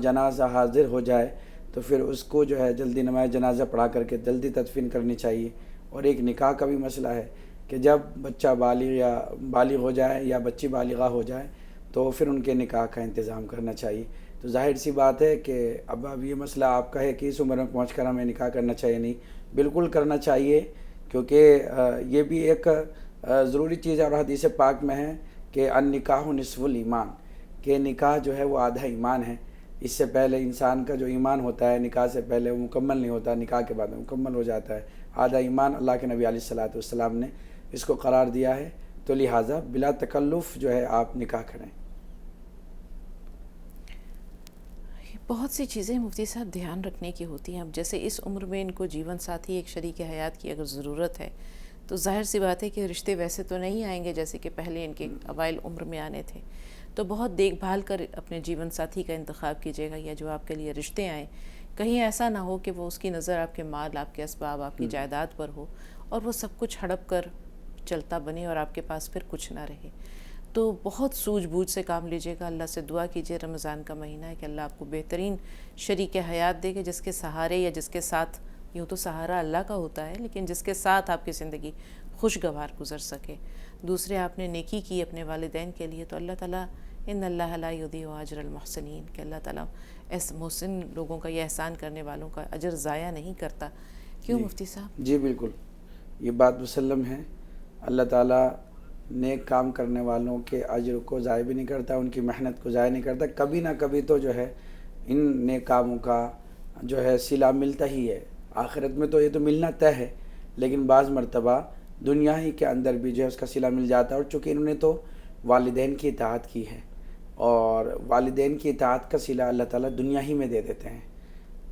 جنازہ حاضر ہو جائے تو پھر اس کو جو ہے جلدی نماز جنازہ پڑھا کر کے جلدی تدفین کرنی چاہیے. اور ایک نکاح کا بھی مسئلہ ہے کہ جب بچہ بالغ ہو جائے یا بچی بالغہ ہو جائے تو پھر ان کے نکاح کا انتظام کرنا چاہیے. تو ظاہر سی بات ہے کہ اب یہ مسئلہ آپ کا ہے کہ اس عمر میں پہنچ کر ہمیں نکاح کرنا چاہیے. نہیں, بالکل کرنا چاہیے, کیونکہ یہ بھی ایک ضروری چیز ہے. اور حدیث پاک میں ہے کہ النکاح نصف الایمان, کہ نکاح جو ہے وہ آدھا ایمان ہے. اس سے پہلے انسان کا جو ایمان ہوتا ہے نکاح سے پہلے وہ مکمل نہیں ہوتا, نکاح کے بعد مکمل ہو جاتا ہے. آدھا ایمان اللہ کے نبی علیہ الصلوۃ والسلام نے اس کو قرار دیا ہے. تو لہٰذا بلا تکلف جو ہے آپ نکاح کریں. بہت سی چیزیں مفتی صاحب دھیان رکھنے کی ہوتی ہیں. اب جیسے اس عمر میں ان کو جیون ساتھی ایک شریک حیات کی اگر ضرورت ہے تو ظاہر سی بات ہے کہ رشتے ویسے تو نہیں آئیں گے جیسے کہ پہلے ان کے اوائل عمر میں آنے تھے. تو بہت دیکھ بھال کر اپنے جیون ساتھی کا انتخاب کیجیے گا, یا جو آپ کے لیے رشتے آئیں کہیں ایسا نہ ہو کہ وہ اس کی نظر آپ کے مال, آپ کے اسباب, آپ کی جائیداد پر ہو اور وہ سب کچھ ہڑپ کر چلتا بنے اور آپ کے پاس پھر کچھ نہ رہے. تو بہت سوجھ بوجھ سے کام لیجیے گا. اللہ سے دعا کیجیے, رمضان کا مہینہ ہے, کہ اللہ آپ کو بہترین شریک حیات دے کہ جس کے سہارے یا جس کے ساتھ, یوں تو سہارا اللہ کا ہوتا ہے, لیکن جس کے ساتھ آپ کی زندگی خوشگوار گزر سکے. دوسرے آپ نے نیکی کی اپنے والدین کے لیے, تو اللہ تعالیٰ ان اللہ لا یضیع اجر المحسنین, کہ اللہ تعالیٰ ایسے محسن لوگوں کا یا احسان کرنے والوں کا اجر ضائع نہیں کرتا. کیوں مفتی صاحب؟ جی بالکل, یہ بات مسلم ہے. اللہ تعالیٰ نیک کام کرنے والوں کے اجر کو ضائع بھی نہیں کرتا, ان کی محنت کو ضائع نہیں کرتا. کبھی نہ کبھی تو جو ہے ان نیک کاموں کا جو ہے صلہ ملتا ہی ہے. آخرت میں تو یہ تو ملنا طے ہے, لیکن بعض مرتبہ دنیا ہی کے اندر بھی جو ہے اس کا صلہ مل جاتا ہے. اور چونکہ انہوں نے تو والدین کی اطاعت کی ہے, اور والدین کی اطاعت کا صلہ اللہ تعالیٰ دنیا ہی میں دے دیتے ہیں.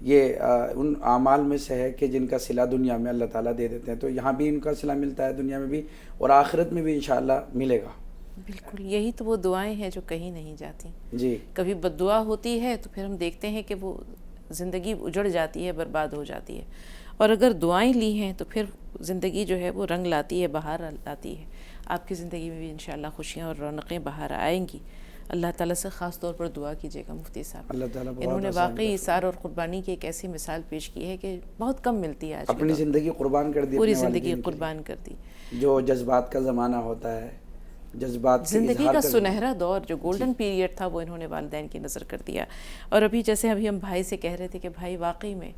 یہ ان اعمال میں سے ہے کہ جن کا صلہ دنیا میں اللہ تعالیٰ دے دیتے ہیں. تو یہاں بھی ان کا صلہ ملتا ہے, دنیا میں بھی, اور آخرت میں بھی انشاءاللہ ملے گا. بالکل, یہی تو وہ دعائیں ہیں جو کہیں نہیں جاتی. جی, کبھی بد دعا ہوتی ہے تو پھر ہم دیکھتے ہیں کہ وہ زندگی اجڑ جاتی ہے, برباد ہو جاتی ہے. اور اگر دعائیں لی ہیں تو پھر زندگی جو ہے وہ رنگ لاتی ہے, بہار لاتی ہے. آپ کی زندگی میں بھی انشاءاللہ خوشیاں اور رونقیں بہار آئیں گی. اللہ تعالیٰ سے خاص طور پر دعا کیجیے گا مفتی صاحب. اللہ تعالیٰ انہوں نے واقعی ایثار اور قربانی کی ایک ایسی مثال پیش کی ہے کہ بہت کم ملتی ہے آج. اپنی زندگی قربان کر دی, پوری زندگی قربان کر دی. جو جذبات کا زمانہ ہوتا ہے, جذبات زندگی کا سنہرا دور جو گولڈن پیریڈ تھا, وہ انہوں نے والدین کی نظر کر دیا. اور جیسے ہم بھائی سے کہہ رہے تھے کہ بھائی واقعی میں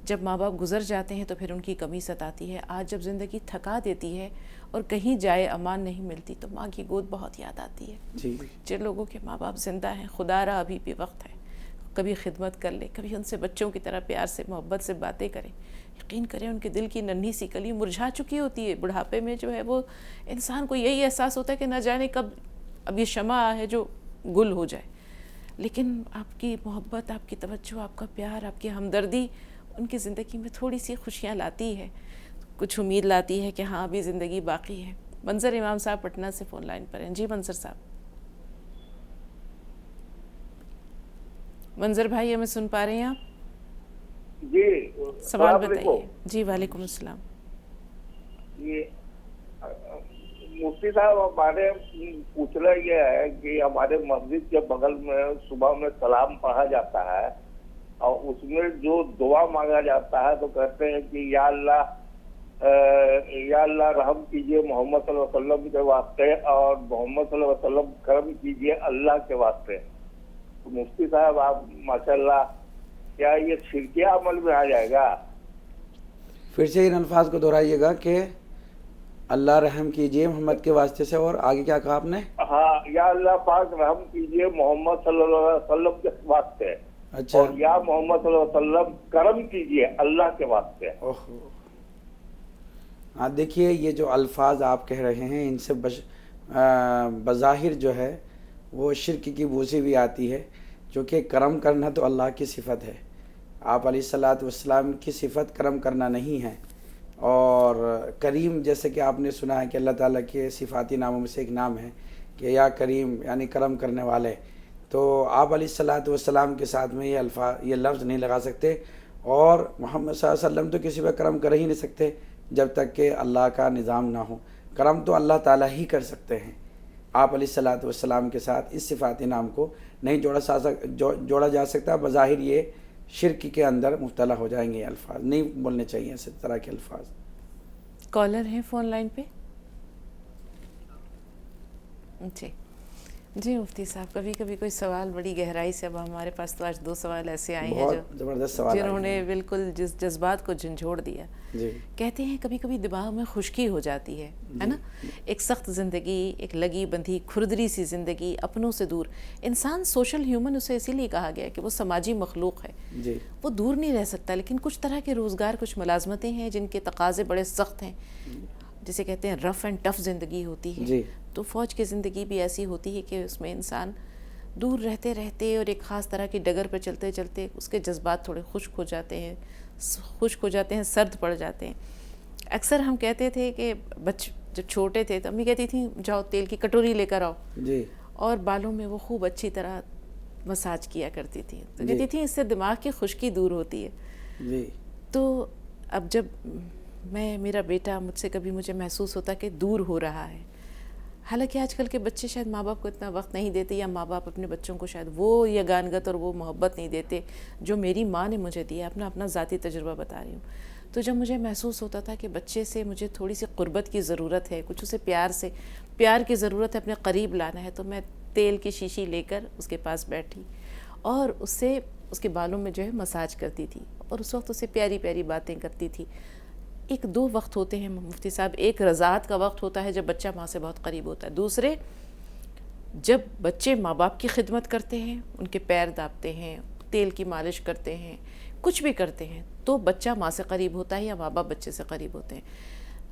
جب ماں باپ گزر جاتے ہیں تو پھر ان کی کمی ستاتی ہے. آج جب زندگی تھکا دیتی ہے اور کہیں جائے امان نہیں ملتی تو ماں کی گود بہت یاد آتی ہے. جی, جن لوگوں کے ماں باپ زندہ ہیں, خدا را ابھی بھی وقت ہے, کبھی خدمت کر لے, کبھی ان سے بچوں کی طرح پیار سے محبت سے باتیں کریں. یقین کریں ان کے دل کی ننھی سی کلی مرجھا چکی ہوتی ہے. بڑھاپے میں جو ہے وہ انسان کو یہی احساس ہوتا ہے کہ نہ جانے کب اب یہ شمع ہے جو گل ہو جائے. لیکن آپ کی محبت, آپ کی توجہ, آپ کا پیار, آپ کی ہمدردی ان کی زندگی میں تھوڑی سی خوشیاں لاتی ہے, کچھ امید لاتی ہے کہ ہاں ابھی زندگی باقی ہے. منظر امام صاحب پٹنہ سے فون لائن پر ہیں. جی منظر صاحب. منظر بھائی ہمیں سن پا رہے ہیں آپ؟ جی, سوال بتائیے. جی وعلیکم السلام. یہ مفتی صاحب ہمارے پوچھنا یہ ہے کہ ہمارے مسجد کے بغل میں صبح میں سلام پڑھا جاتا ہے, اور اس میں جو دعا مانگا جاتا ہے تو کہتے ہیں کہ یا اللہ رحم کیجئے محمد صلی اللہ علیہ وسلم کے واسطے, اور محمد صلی اللہ علیہ وسلم کرم کیجئے اللہ کے واسطے. تو مفتی صاحب آپ ماشاءاللہ, کیا یہ شرکیہ عمل میں آ جائے گا؟ پھر سے ان الفاظ کو دہرائیے گا کہ اللہ رحم کیجئے محمد کے واسطے سے, اور آگے کیا کہا آپ نے؟ ہاں, یا اللہ پاک رحم کیجئے محمد صلی اللہ علیہ وسلم کے واسطے. اچھا, اور یا محمد صلی اللہ علیہ وسلم کرم کیجئے اللہ کے واسطے. ہاں دیکھیے, یہ جو الفاظ آپ کہہ رہے ہیں ان سے بظاہر جو ہے وہ شرک کی بوسی بھی آتی ہے, چونکہ کرم کرنا تو اللہ کی صفت ہے. آپ علیہ الصلاۃ والسلام کی صفت کرم کرنا نہیں ہے. اور کریم, جیسے کہ آپ نے سنا ہے کہ اللہ تعالیٰ کے صفاتی ناموں میں سے ایک نام ہے کہ یا کریم, یعنی کرم کرنے والے. تو آپ علیہ الصلاۃ والسلام کے ساتھ میں یہ لفظ نہیں لگا سکتے, اور محمد صلی اللہ علیہ وسلم تو کسی پہ کرم کر ہی نہیں سکتے جب تک کہ اللہ کا نظام نہ ہو. کرم تو اللہ تعالیٰ ہی کر سکتے ہیں. آپ علیہ الصلاۃ والسلام کے ساتھ اس صفاتی نام کو نہیں جوڑا جا سکتا. بظاہر یہ شرک کے اندر مبتلا ہو جائیں گے. یہ الفاظ نہیں بولنے چاہیے, اس طرح کے الفاظ. کالر ہیں فون لائن پہ. جی مفتی صاحب, کبھی کبھی کوئی سوال بڑی گہرائی سے, اب ہمارے پاس تو آج 2 سوال ایسے آئے ہیں جو زبردست سوال, جنہوں نے بالکل جذبات کو جھنجھوڑ دیا. جی, کہتے ہیں کبھی کبھی دماغ میں خشکی ہو جاتی ہے نا, ایک سخت زندگی, ایک لگی بندھی کھردری سی زندگی, اپنوں سے دور. انسان سوشل ہیومن اسے اسی لیے کہا گیا کہ وہ سماجی مخلوق ہے. جی, وہ دور نہیں رہ سکتا, لیکن کچھ طرح کے روزگار, کچھ ملازمتیں ہیں جن کے تقاضے بڑے سخت ہیں, جسے کہتے ہیں رف اینڈ ٹف زندگی ہوتی ہے. جی, تو فوج کی زندگی بھی ایسی ہوتی ہے کہ اس میں انسان دور رہتے رہتے اور ایک خاص طرح کی ڈگر پہ چلتے چلتے اس کے جذبات تھوڑے خشک ہو جاتے ہیں, سرد پڑ جاتے ہیں. اکثر ہم کہتے تھے کہ جب چھوٹے تھے تو امی کہتی تھیں جاؤ تیل کی کٹوری لے کر آؤ, جی, اور بالوں میں وہ خوب اچھی طرح مساج کیا کرتی تھیں. تو کہتی تھیں اس سے دماغ کی خشکی دور ہوتی ہے. جی, تو اب جب میرا بیٹا مجھ سے کبھی مجھے محسوس ہوتا کہ دور ہو رہا ہے, حالانکہ آج کل کے بچے شاید ماں باپ کو اتنا وقت نہیں دیتے، یا ماں باپ اپنے بچوں کو شاید وہ یگانگت اور وہ محبت نہیں دیتے جو میری ماں نے مجھے دیا. اپنا ذاتی تجربہ بتا رہی ہوں. تو جب مجھے محسوس ہوتا تھا کہ بچے سے مجھے تھوڑی سی قربت کی ضرورت ہے، کچھ اسے پیار کی ضرورت ہے، اپنے قریب لانا ہے، تو میں تیل کی شیشی لے کر اس کے پاس بیٹھی اور اس کے بالوں میں جو ہے مساج کرتی تھی، اور اس وقت اسے پیاری پیاری باتیں کرتی تھی. ایک دو وقت ہوتے ہیں مفتی صاحب. ایک رضاعت کا وقت ہوتا ہے جب بچہ ماں سے بہت قریب ہوتا ہے. دوسرے جب بچے ماں باپ کی خدمت کرتے ہیں، ان کے پیر دابتے ہیں، تیل کی مالش کرتے ہیں، کچھ بھی کرتے ہیں، تو بچہ ماں سے قریب ہوتا ہے یا ماں باپ بچے سے قریب ہوتے ہیں.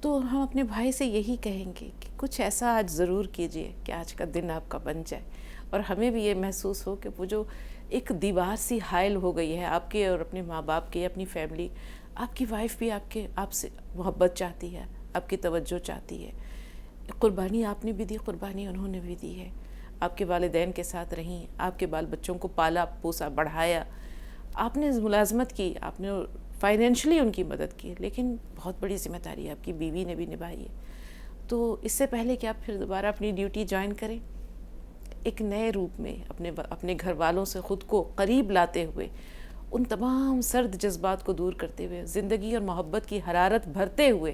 تو ہم اپنے بھائی سے یہی کہیں گے کہ کچھ ایسا آج ضرور کیجئے کہ آج کا دن آپ کا بن جائے، اور ہمیں بھی یہ محسوس ہو کہ وہ جو ایک دیوار سی حائل ہو گئی ہے آپ کے اور اپنے ماں باپ کے، اپنی فیملی، آپ کی وائف بھی آپ سے محبت چاہتی ہے، آپ کی توجہ چاہتی ہے. قربانی آپ نے بھی دی، قربانی انہوں نے بھی دی ہے. آپ کے والدین کے ساتھ رہیں، آپ کے بال بچوں کو پالا پوسا بڑھایا، آپ نے ملازمت کی، آپ نے فائنینشلی ان کی مدد کی، لیکن بہت بڑی ذمہ داری آپ کی بیوی نے بھی نبھائی ہے. تو اس سے پہلے کہ آپ پھر دوبارہ اپنی ڈیوٹی جوائن کریں، ایک نئے روپ میں اپنے گھر والوں سے خود کو قریب لاتے ہوئے، ان تمام سرد جذبات کو دور کرتے ہوئے، زندگی اور محبت کی حرارت بھرتے ہوئے،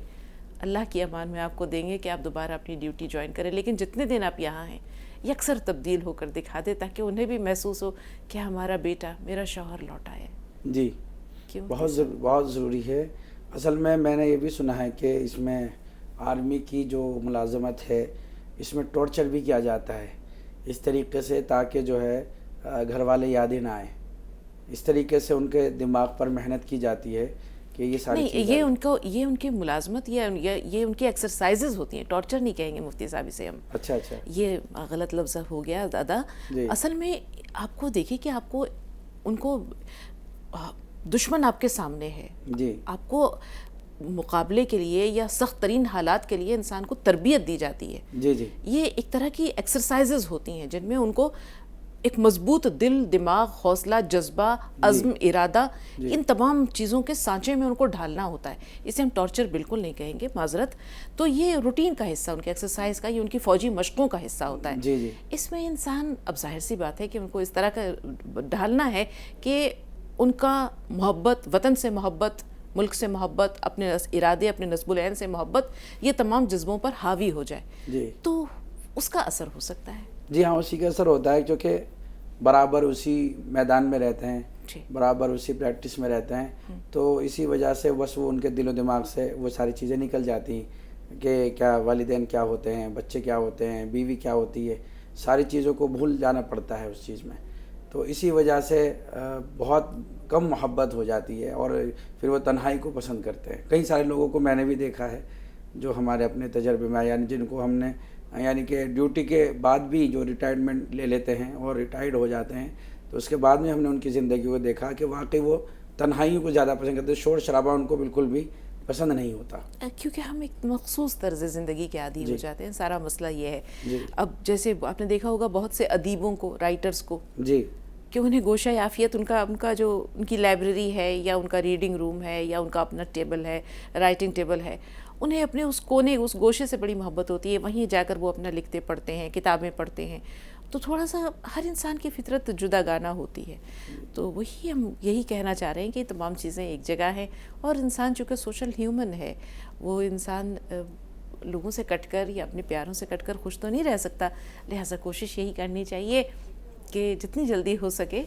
اللہ کی امان میں آپ کو دیں گے کہ آپ دوبارہ اپنی ڈیوٹی جوائن کریں. لیکن جتنے دن آپ یہاں ہیں یکسر تبدیل ہو کر دکھا دے، تاکہ انہیں بھی محسوس ہو کہ ہمارا بیٹا، میرا شوہر لوٹا ہے. جی بہت ضروری ہے. اصل میں نے یہ بھی سنا ہے کہ اس میں آرمی کی جو ملازمت ہے اس میں ٹارچر بھی کیا جاتا ہے اس طریقے سے، تاکہ جو ہے گھر والے یادیں نہ آئیں. اس طریقے سے ان کے دماغ پر محنت کی جاتی ہے کہ یہ ساری چیزیں، یہ ان کی ملازمت، یہ ان کی ایکسرسائزز ہوتی ہیں. ٹارچر نہیں کہیں گے مفتی صاحب اسے ہم. اچھا یہ غلط لفظ ہو گیا دادا. اصل میں آپ کو دیکھیں کہ آپ کو ان کو دشمن آپ کے سامنے ہے. جی آپ کو مقابلے کے لیے یا سخت ترین حالات کے لیے انسان کو تربیت دی جاتی ہے. جی یہ ایک طرح کی ایکسرسائزز ہوتی ہیں جن میں ان کو ایک مضبوط دل، دماغ، حوصلہ، جذبہ، عزم، ارادہ، ان تمام چیزوں کے سانچے میں ان کو ڈھالنا ہوتا ہے. اسے ہم ٹارچر بالکل نہیں کہیں گے، معذرت. تو یہ روٹین کا حصہ، ان کے ایکسرسائز کا، یہ ان کی فوجی مشقوں کا حصہ ہوتا ہے. اس میں انسان، اب ظاہر سی بات ہے کہ ان کو اس طرح کا ڈھالنا ہے کہ ان کا محبت، وطن سے محبت، ملک سے محبت، اپنے ارادے، اپنے نصب العین سے محبت، یہ تمام جذبوں پر حاوی ہو جائے. تو اس کا اثر ہو سکتا ہے. جی ہاں، اسی کا اثر ہوتا ہے، کیونکہ برابر اسی میدان میں رہتے ہیں، برابر اسی پریکٹس میں رہتے ہیں. تو اسی وجہ سے بس وہ ان کے دل و دماغ سے وہ ساری چیزیں نکل جاتی ہیں کہ کیا والدین کیا ہوتے ہیں، بچے کیا ہوتے ہیں، بیوی کیا ہوتی ہے. ساری چیزوں کو بھول جانا پڑتا ہے اس چیز میں. تو اسی وجہ سے بہت کم محبت ہو جاتی ہے، اور پھر وہ تنہائی کو پسند کرتے ہیں. کئی سارے لوگوں کو میں نے بھی دیکھا ہے جو ہمارے اپنے تجربے میں، یعنی جن کو ہم نے، یعنی کہ ڈیوٹی کے بعد بھی جو ریٹائرمنٹ لے لیتے ہیں اور ریٹائرڈ ہو جاتے ہیں، تو اس کے بعد میں ہم نے ان کی زندگی کو دیکھا کہ واقعی وہ تنہائی کو زیادہ پسند کرتے ہیں. شور شرابہ ان کو بالکل بھی پسند نہیں ہوتا، کیونکہ ہم ایک مخصوص طرز زندگی کے عادی ہو جاتے ہیں. سارا مسئلہ یہ ہے. اب جیسے آپ نے دیکھا ہوگا بہت سے ادیبوں کو، رائٹرز کو، کہ انہیں گوشہ عافیت، ان کا جو ان کی لائبریری ہے، یا ان کا ریڈنگ روم ہے، یا ان کا اپنا ٹیبل ہے، رائٹنگ ٹیبل ہے، انہیں اپنے اس کونے، اس گوشے سے بڑی محبت ہوتی ہے. وہیں جا کر وہ اپنا لکھتے پڑھتے ہیں، کتابیں پڑھتے ہیں. تو تھوڑا سا ہر انسان کی فطرت جدا گانا ہوتی ہے. تو وہی ہم یہی کہنا چاہ رہے ہیں کہ تمام چیزیں ایک جگہ ہیں، اور انسان چونکہ سوشل ہیومن ہے، وہ انسان لوگوں سے کٹ کر یا اپنے پیاروں سے کٹ کر خوش تو نہیں رہ سکتا. لہٰذا کوشش یہی کرنی چاہیے کہ جتنی جلدی ہو سکے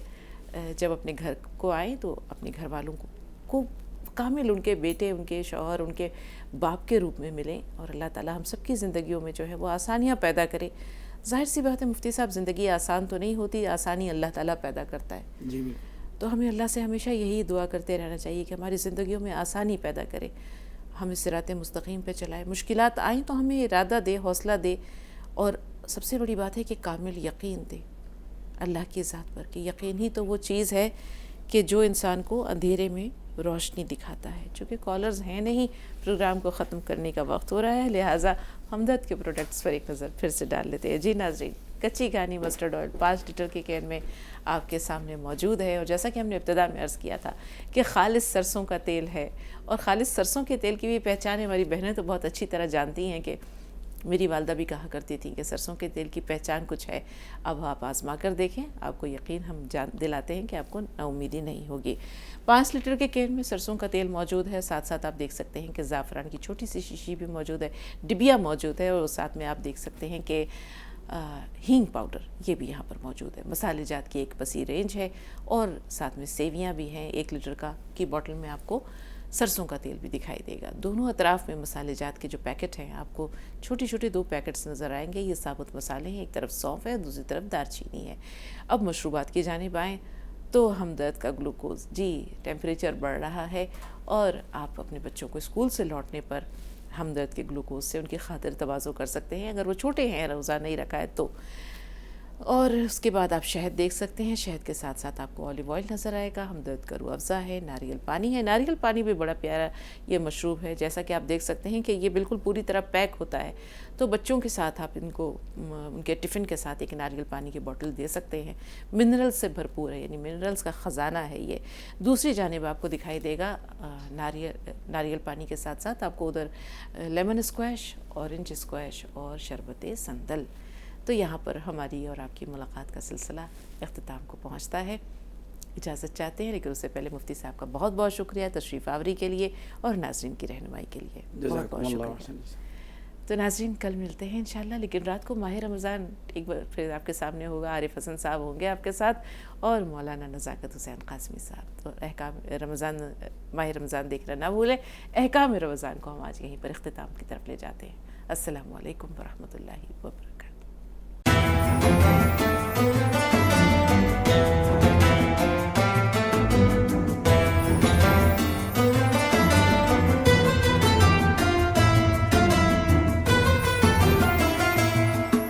جب اپنے گھر کو آئیں تو اپنے گھر والوں کو کامل ان کے بیٹے، ان کے شوہر، ان کے باپ کے روپ میں ملیں، اور اللہ تعالیٰ ہم سب کی زندگیوں میں جو ہے وہ آسانیاں پیدا کرے. ظاہر سی بات ہے مفتی صاحب، زندگی آسان تو نہیں ہوتی، آسانی اللہ تعالیٰ پیدا کرتا ہے. تو ہمیں اللہ سے ہمیشہ یہی دعا کرتے رہنا چاہیے کہ ہماری زندگیوں میں آسانی پیدا کرے، ہم صراط مستقیم پہ چلائے. مشکلات آئیں تو ہمیں ارادہ دے، حوصلہ دے، اور سب سے بڑی بات ہے کہ کامل یقین دے اللہ کی ذات پر، کہ یقین ہی تو وہ چیز ہے کہ جو انسان کو اندھیرے میں روشنی دکھاتا ہے. چونکہ کالرز ہیں نہیں، پروگرام کو ختم کرنے کا وقت ہو رہا ہے، لہٰذا ہمدرد کے پروڈکٹس پر ایک نظر پھر سے ڈال لیتے ہیں. جی ناظرین، کچی گانی مسٹرڈ آئل 5 لیٹر کے کین میں آپ کے سامنے موجود ہے، اور جیسا کہ ہم نے ابتدا میں عرض کیا تھا کہ خالص سرسوں کا تیل ہے، اور خالص سرسوں کے تیل کی بھی پہچان ہماری بہنیں تو بہت اچھی طرح جانتی ہیں کہ میری والدہ بھی کہا کرتی تھیں کہ سرسوں کے تیل کی پہچان کچھ ہے، اب آپ آزما کر دیکھیں، آپ کو یقین ہم دلاتے ہیں کہ آپ کو نا امیدی نہیں ہوگی۔ 5 لیٹر کے کین میں سرسوں کا تیل موجود ہے، ساتھ ساتھ آپ دیکھ سکتے ہیں کہ زعفران کی چھوٹی سی شیشی بھی موجود ہے، ڈبیا موجود ہے، اور ساتھ میں آپ دیکھ سکتے ہیں کہ ہینگ پاؤڈر یہ بھی یہاں پر موجود ہے۔ مسالے جات کی ایک وسیع رینج ہے، اور ساتھ میں سیویاں بھی ہیں۔ 1 لیٹر کی بوٹل میں آپ کو سرسوں کا تیل بھی دکھائی دے گا۔ دونوں اطراف میں مسالے جات کے جو پیکٹ ہیں آپ کو چھوٹی چھوٹی 2 پیکٹس نظر آئیں گے۔ یہ ثابت مسالے ہیں، ایک طرف سونف ہے، دوسری طرف دار چینی ہے۔ اب مشروبات کی جانب آئیں تو ہمدرد کا گلوکوز، جی ٹیمپریچر بڑھ رہا ہے، اور آپ اپنے بچوں کو اسکول سے لوٹنے پر ہمدرد کے گلوکوز سے ان کی خاطر تواضع کر سکتے ہیں، اگر وہ چھوٹے ہیں، روزہ نہیں رکھا ہے تو۔ اور اس کے بعد آپ شہد دیکھ سکتے ہیں، شہد کے ساتھ ساتھ آپ کو اولیو آئل نظر آئے گا، ہمدرد کا روح افزا ہے، ناریل پانی ہے۔ ناریل پانی بھی بڑا پیارا یہ مشروب ہے، جیسا کہ آپ دیکھ سکتے ہیں کہ یہ بالکل پوری طرح پیک ہوتا ہے، تو بچوں کے ساتھ آپ ان کو ان کے ٹفن کے ساتھ ایک ناریل پانی کی بوٹل دے سکتے ہیں۔ منرل سے بھرپور ہے، یعنی منرلز کا خزانہ ہے یہ۔ دوسری جانب آپ کو دکھائی دے گا ناریل پانی کے ساتھ ساتھ آپ کو ادھر لیمن اسکویش، اورنج اسکویش اور شربت سندل۔ تو یہاں پر ہماری اور آپ کی ملاقات کا سلسلہ اختتام کو پہنچتا ہے۔ اجازت چاہتے ہیں، لیکن اس سے پہلے مفتی صاحب کا بہت بہت شکریہ تشریف آوری کے لیے اور ناظرین کی رہنمائی کے لیے، بہت بہت شکریہ۔ تو ناظرین کل ملتے ہیں انشاءاللہ، لیکن رات کو ماہ رمضان ایک بار پھر آپ کے سامنے ہوگا، عارف حسن صاحب ہوں گے آپ کے ساتھ، اور مولانا نزاکت حسین قاسمی صاحب۔ تو احکام رمضان، ماہ رمضان دیکھنا نہ بھولیں۔ احکام رمضان کو ہم آج یہیں پر اختتام کی طرف لے جاتے ہیں۔ السلام علیکم ورحمۃ اللہ وبرکاتہ۔